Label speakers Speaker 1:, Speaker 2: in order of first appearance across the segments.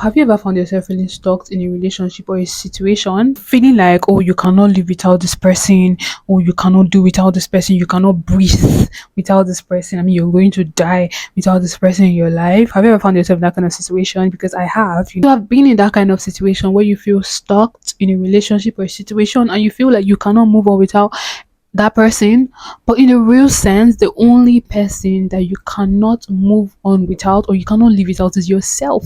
Speaker 1: Have you ever found yourself feeling stuck in a relationship or a situation, feeling like, oh, you cannot live without this person, or you cannot do without this person, you cannot breathe without this person? I mean, you're going to die without this person in your life. Have you ever found yourself in that kind of situation? Because I have. You have been in that kind of situation where you feel stuck in a relationship or a situation and you feel like you cannot move on without that person, but in a real sense the only person that you cannot move on without or you cannot live without is yourself,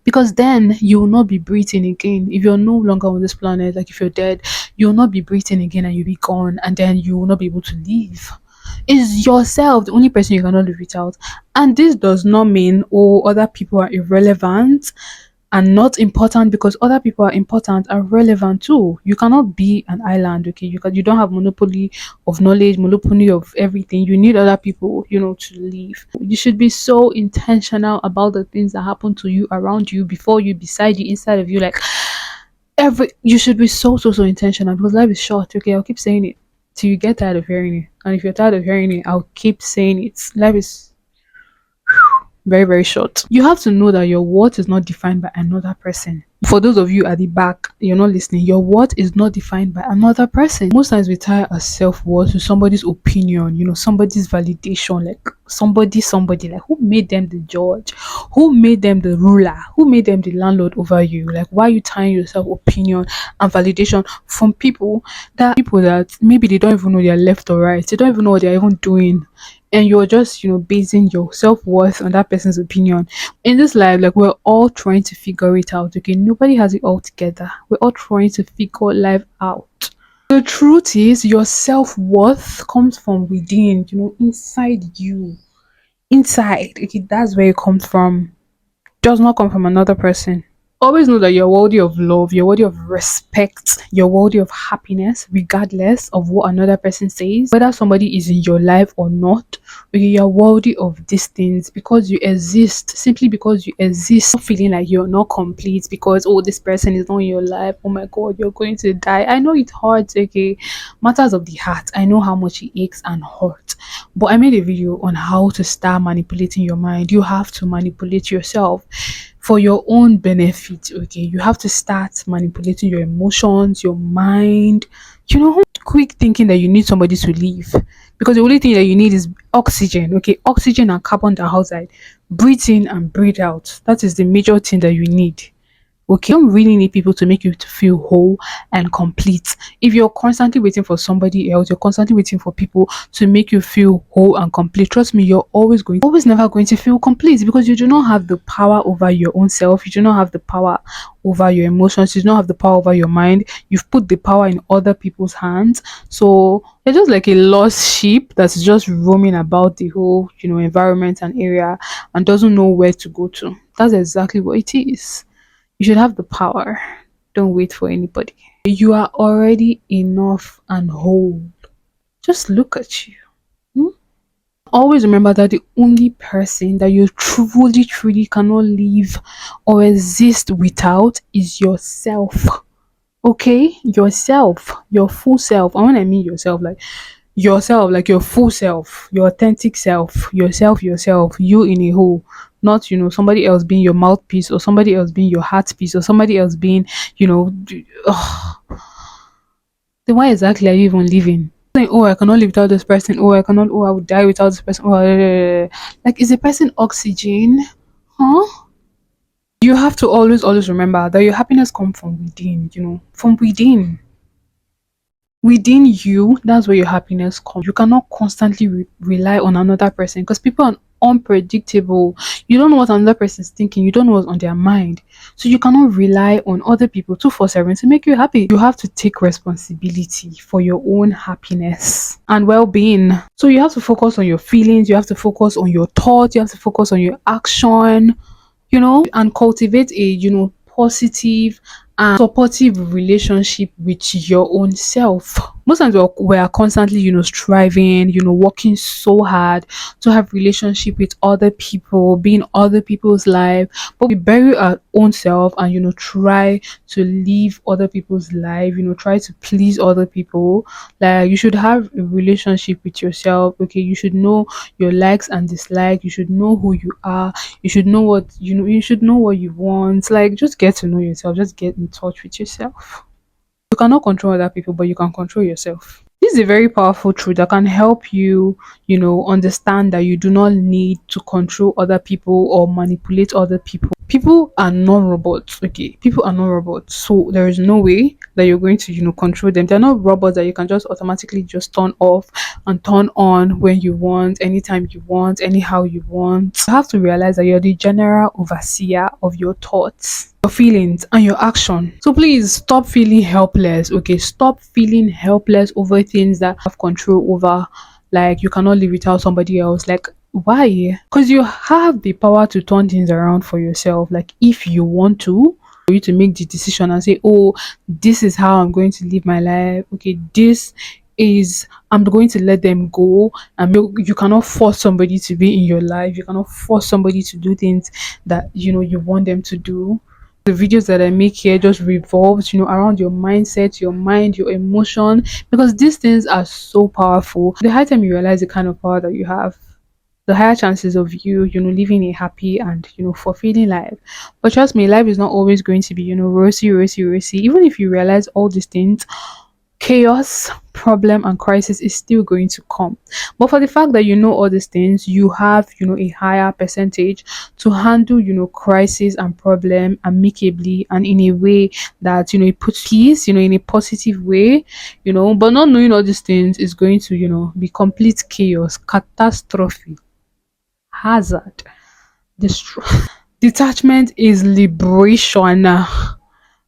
Speaker 1: because then you will not be breathing again. If you're no longer on this planet, like if you're dead, you will not be breathing again and you'll be gone, and then you will not be able to live. Is yourself the only person you cannot live without. And this does not mean, oh, other people are irrelevant and not important, because other people are important and relevant too. You cannot be an island, okay? You don't have monopoly of knowledge, monopoly of everything. You need other people, to live. You should be so intentional about the things that happen to you around you, before you, beside you, inside of you. Like you should be so intentional, because life is short, okay? I'll keep saying it till you get tired of hearing it. And if you're tired of hearing it, I'll keep saying it. Life is very short. You have to know that your worth is not defined by another person. For those of you at the back, you're not listening, your worth is not defined by another person. Most times we tie our self-worth to somebody's opinion, somebody's validation, like somebody, like who made them the judge, who made them the ruler, who made them the landlord over you. Like, why are you tying yourself opinion and validation from people that maybe they don't even know they're left or right, they don't even know what they're even doing, and you're just basing your self-worth on that person's opinion. In this life, like, we're all trying to figure it out, okay? Nobody has it all together. We're all trying to figure life out. The truth is, your self-worth comes from within, inside you. Inside, okay? That's where it comes from. Does not come from another person. Always know that you're worthy of love, you're worthy of respect, you're worthy of happiness, regardless of what another person says. Whether somebody is in your life or not, okay, you're worthy of these things because you exist. Simply because you exist, not feeling like you're not complete because, oh, this person is not in your life. Oh my god, you're going to die. I know it hurts, okay? Matters of the heart. I know how much it aches and hurts. But I made a video on how to start manipulating your mind. You have to manipulate yourself for your own benefit, okay? You have to start manipulating your emotions, your mind. Quick thinking that you need somebody to live, because the only thing that you need is oxygen, okay? Oxygen and carbon dioxide. Breathe in and breathe out. That is the major thing that you need. Okay, you don't really need people to make you to feel whole and complete. If you're constantly waiting for somebody else, you're constantly waiting for people to make you feel whole and complete, trust me, you're always never going to feel complete, because you do not have the power over your own self. You do not have the power over your emotions. You do not have the power over your mind. You've put the power in other people's hands. So you're just like a lost sheep that's just roaming about the whole, environment and area, and doesn't know where to go to. That's exactly what it is. You should have the power. Don't wait for anybody. You are already enough and whole. Just look at you. Always remember that the only person that you truly cannot live or exist without is yourself. Okay? Yourself. Your full self. And when I mean yourself, like yourself, like your full self, your authentic self, yourself, you in a whole. Not, somebody else being your mouthpiece, or somebody else being your heart piece, or somebody else being, ugh. Then why exactly are you even living? Saying, oh, I cannot live without this person. Oh, I cannot. Oh, I would die without this person. Oh, like, is a person oxygen? Huh? You have to always remember that your happiness comes from within. From within. Within you, that's where your happiness comes. You cannot constantly rely on another person, because people are unpredictable. You don't know what another person is thinking. You don't know what's on their mind. So you cannot rely on other people 247 to make you happy. You have to take responsibility for your own happiness and well-being. So you have to focus on your feelings. You have to focus on your thoughts. You have to focus on your action, and cultivate a, positive and supportive relationship with your own self. Most times we're constantly, striving, working so hard to have relationship with other people, be in other people's life, but we bury our own self and, try to live other people's life, try to please other people. Like, you should have a relationship with yourself. Okay, you should know your likes and dislikes. You should know who you are. You should know what you should know what you want. Like, just get to know yourself. Just get in touch with yourself. You cannot control other people, but you can control yourself. This is a very powerful truth that can help you, understand that you do not need to control other people or manipulate other people. People are not robots, okay? People are not robots. So there is no way that you're going to, control them. They're not robots that you can just automatically just turn off and turn on when you want, anytime you want, anyhow you want. You have to realize that you're the general overseer of your thoughts, your feelings, and your action. So please stop feeling helpless, okay? Stop feeling helpless over things that have control over. Like, you cannot live without somebody else. Like, why? Because you have the power to turn things around for yourself. Like, if you want to, for you to make the decision and say, oh, this is how I'm going to live my life. Okay, this is, I'm going to let them go. And you cannot force somebody to be in your life. You cannot force somebody to do things that you want them to do. The videos that I make here just revolves, around your mindset, your mind, your emotion, because these things are so powerful. The higher time you realize the kind of power that you have, the higher chances of you, living a happy and, fulfilling life. But trust me, life is not always going to be, rosy, rosy, rosy. Even if you realize all these things, chaos, problem, and crisis is still going to come. But for the fact that you know all these things, you have, a higher percentage to handle, crisis and problem amicably and in a way that, it puts peace, in a positive way, but not knowing all these things is going to, be complete chaos, catastrophe, hazard, destruction. Detachment is liberation.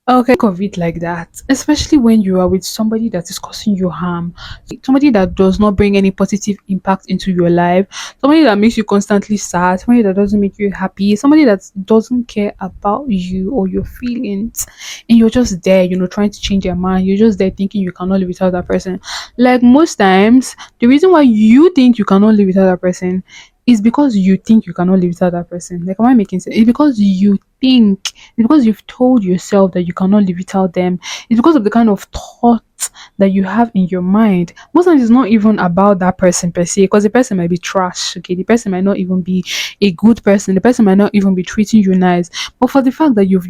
Speaker 1: Okay, think of it like that, especially when you are with somebody that is causing you harm, somebody that does not bring any positive impact into your life, somebody that makes you constantly sad, somebody that doesn't make you happy, somebody that doesn't care about you or your feelings, and you're just there, trying to change their mind. You're just there thinking you cannot live without that person. Like, most times, the reason why you think you cannot live without that person is because you think you cannot live without that person. Like, am I making sense? It's because you think, it's because you've told yourself that you cannot live without them. It's because of the kind of thoughts that you have in your mind. Most times it's not even about that person per se, because the person might be trash, okay? The person might not even be a good person. The person might not even be treating you nice. But for the fact that you've,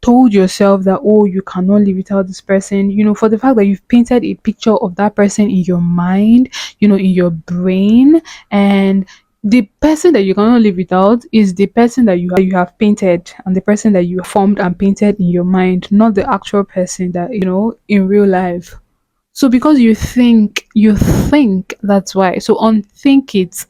Speaker 1: told yourself that, oh, you cannot live without this person, for the fact that you've painted a picture of that person in your mind, in your brain, and the person that you cannot live without is the person that you have painted, and the person that you formed and painted in your mind, not the actual person that in real life. So because you think, that's why. So unthink it.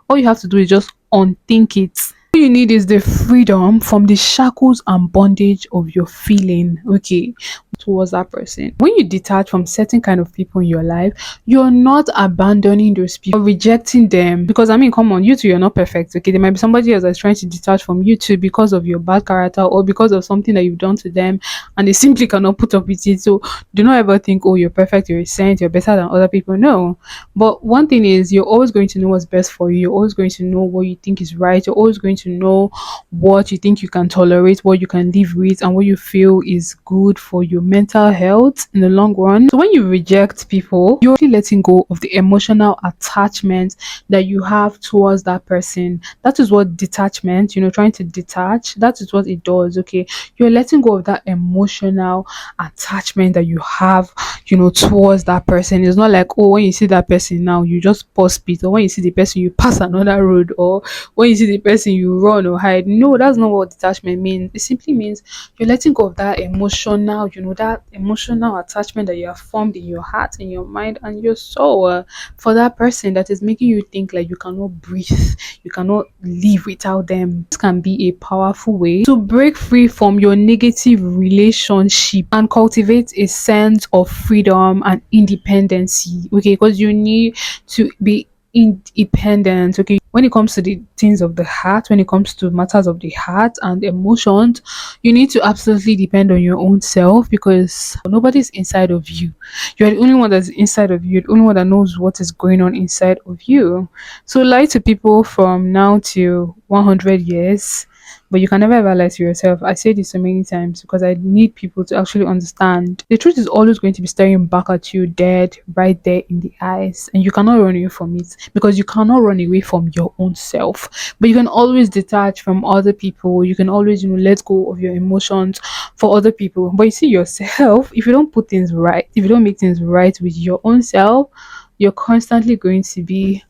Speaker 1: All you have to do is just unthink it. All you need is the freedom from the shackles and bondage of your feeling, okay, towards that person. When you detach from certain kind of people in your life, you're not abandoning those people or rejecting them. Because, I mean, come on, you two, you're not perfect, okay? There might be somebody else that's trying to detach from you too because of your bad character or because of something that you've done to them, and they simply cannot put up with it. So do not ever think, oh, you're perfect, you're a saint, you're better than other people. No. But one thing is, you're always going to know what's best for you. You're always going to know what you think is right. You're always going to know what you think you can tolerate, what you can live with, and what you feel is good for your mental health in the long run. So when you reject people, you're really letting go of the emotional attachment that you have towards that person. That is what detachment, trying to detach, that is what it does, okay? You're letting go of that emotional attachment that you have, towards that person. It's not like, oh, when you see that person now, you just pause speed, or when you see the person, you pass another road, or when you see the person, you run or hide. No, that's not what detachment means. It simply means you're letting go of that emotional, that emotional attachment that you have formed in your heart, in your mind, and your soul, for that person that is making you think like you cannot breathe, you cannot live without them. This can be a powerful way to break free from your negative relationship and cultivate a sense of freedom and independency, okay? Because you need to be independent, okay? when it comes to the things of the heart, when it comes to matters of the heart and emotions, you need to absolutely depend on your own self, because nobody's inside of you. You're the only one that's inside of you, the only one that knows what is going on inside of you. So lie to people from now till 100 years, but you can never ever lie to yourself. I say this so many times because I need people to actually understand. The truth is always going to be staring back at you dead right there in the eyes, and you cannot run away from it, because you cannot run away from your own self. But you can always detach from other people. You can always, let go of your emotions for other people. But you see yourself, if you don't put things right, if you don't make things right with your own self, you're constantly going to be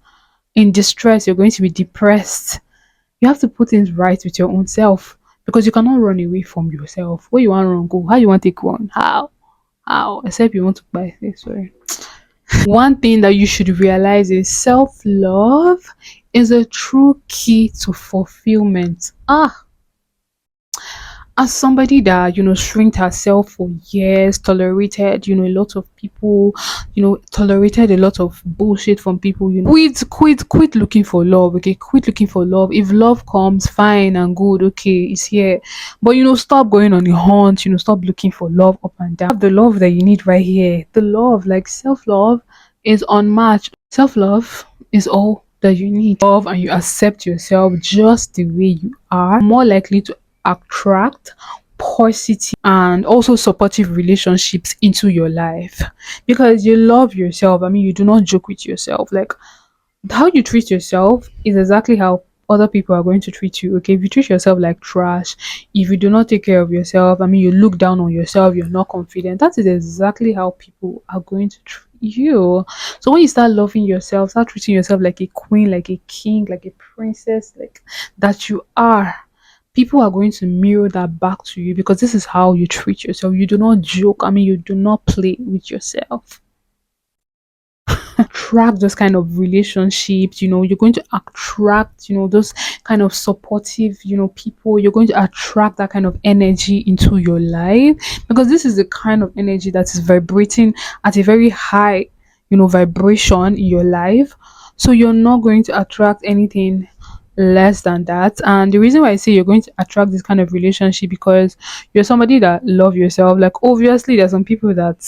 Speaker 1: in distress, you're going to be depressed. You have to put things right with your own self, because you cannot run away from yourself. Where you want to run, go. How you want to take one? How? How? Except you want to buy. Sorry. One thing that you should realize is self love is a true key to fulfillment. As somebody that shrinked herself for years, tolerated a lot of people, tolerated a lot of bullshit from people, quit looking for love. Okay, quit looking for love. If love comes, fine and good, okay, it's here. But stop going on the hunt. Stop looking for love up and down. Have the love that you need right here. The love, like self-love, is unmatched. Self-love is all that you need. Love and you accept yourself just the way you are, more likely to attract positive and also supportive relationships into your life, because you love yourself. I mean, you do not joke with yourself. Like, how you treat yourself is exactly how other people are going to treat you. Okay, if you treat yourself like trash, if you do not take care of yourself, I mean, you look down on yourself, you're not confident, that is exactly how people are going to treat you. So when you start loving yourself, start treating yourself like a queen, like a king, like a princess, like that you are, people are going to mirror that back to you, because this is how you treat yourself. You do not joke. I mean, you do not play with yourself. Attract those kind of relationships. You're going to attract those kind of supportive people. You're going to attract that kind of energy into your life, because this is the kind of energy that is vibrating at a very high vibration in your life. So you're not going to attract anything less than that. And the reason why I say you're going to attract this kind of relationship, because you're somebody that love yourself. Like, obviously there's some people that,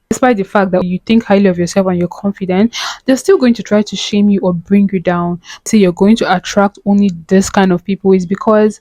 Speaker 1: despite the fact that you think highly of yourself and you're confident, they're still going to try to shame you or bring you down. Say you're going to attract only this kind of people is because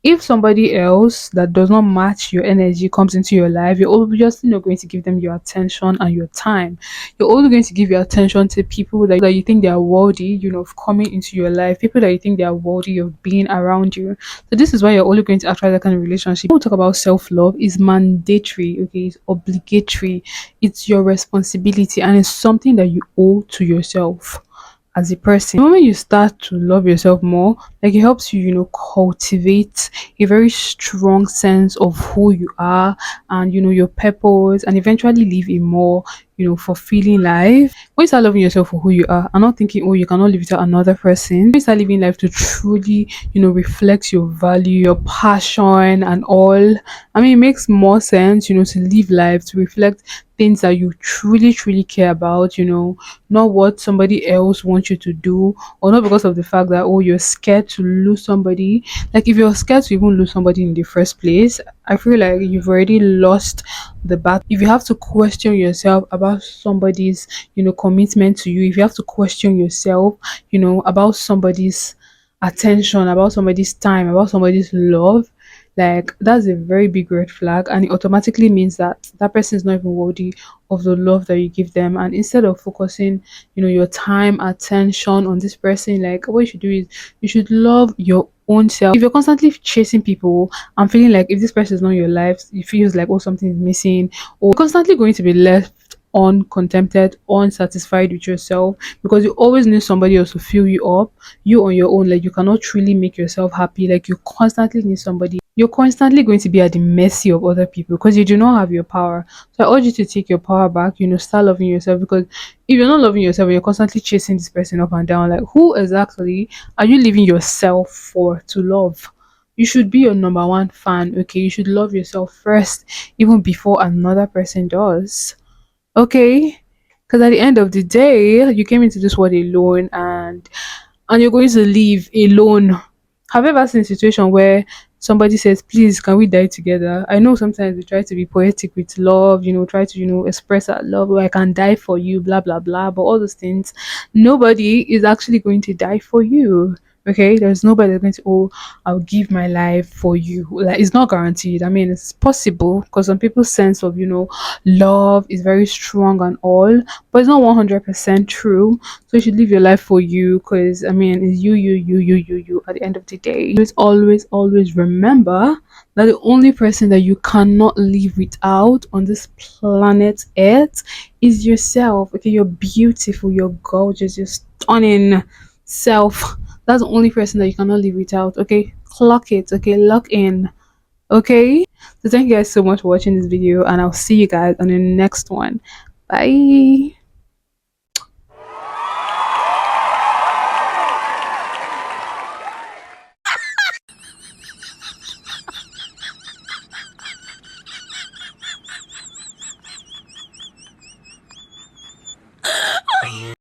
Speaker 1: if somebody else that does not match your energy comes into your life, you're obviously not going to give them your attention and your time. You're only going to give your attention to people that you think they are worthy, of coming into your life, people that you think they are worthy of being around you. So this is why you're only going to attract that kind of relationship. When we talk about self-love, is mandatory, okay, it's obligatory, it's your responsibility, and it's something that you owe to yourself as a person. The moment you start to love yourself more, like, it helps you, cultivate a very strong sense of who you are, and your purpose, and eventually live a more fulfilling life. When you start loving yourself for who you are and not thinking, oh, you cannot live without another person, when you start living life to truly reflect your value, your passion and all, I mean, it makes more sense to live life to reflect things that you truly care about, not what somebody else wants you to do, or not because of the fact that, oh, you're scared to lose somebody. Like, if you're scared to even lose somebody in the first place, I feel like you've already lost the battle. If you have to question yourself about somebody's commitment to you, if you have to question yourself about somebody's attention, about somebody's time, about somebody's love, like, that's a very big red flag, and it automatically means that that person is not even worthy of the love that you give them. And instead of focusing your time, attention on this person, like, what you should do is you should love your own self. If you're constantly chasing people and feeling like if this person is not in your life, it feels like, oh, something is missing, or you're constantly going to be left uncontented, unsatisfied with yourself, because you always need somebody else to fill you up. You on your own, like, you cannot truly make yourself happy. Like, you constantly need somebody. You're constantly going to be at the mercy of other people, because you do not have your power. So I urge you to take your power back, start loving yourself, because if you're not loving yourself, you're constantly chasing this person up and down. Like, who exactly are you leaving yourself for to love? You should be your number one fan, okay? You should love yourself first, even before another person does. Okay, because at the end of the day, you came into this world alone, and and you're going to leave alone. Have you ever seen a situation where somebody says, please, can we die together? I know sometimes we try to be poetic with love, try to, express our love, or I can die for you, blah, blah, blah. But all those things, nobody is actually going to die for you. Okay, there's nobody that's going to, oh, I'll give my life for you. Like, it's not guaranteed. I mean, it's possible because some people's sense of, love is very strong and all, but it's not 100% true. So you should live your life for you because, I mean, it's you at the end of the day. Always, always remember that the only person that you cannot live without on this planet Earth is yourself. Okay, you're beautiful, you're gorgeous, you're stunning self. That's the only person that you cannot live without. Okay, clock it. Okay, lock in. Okay, so thank you guys so much for watching this video, and I'll see you guys on the next one. Bye.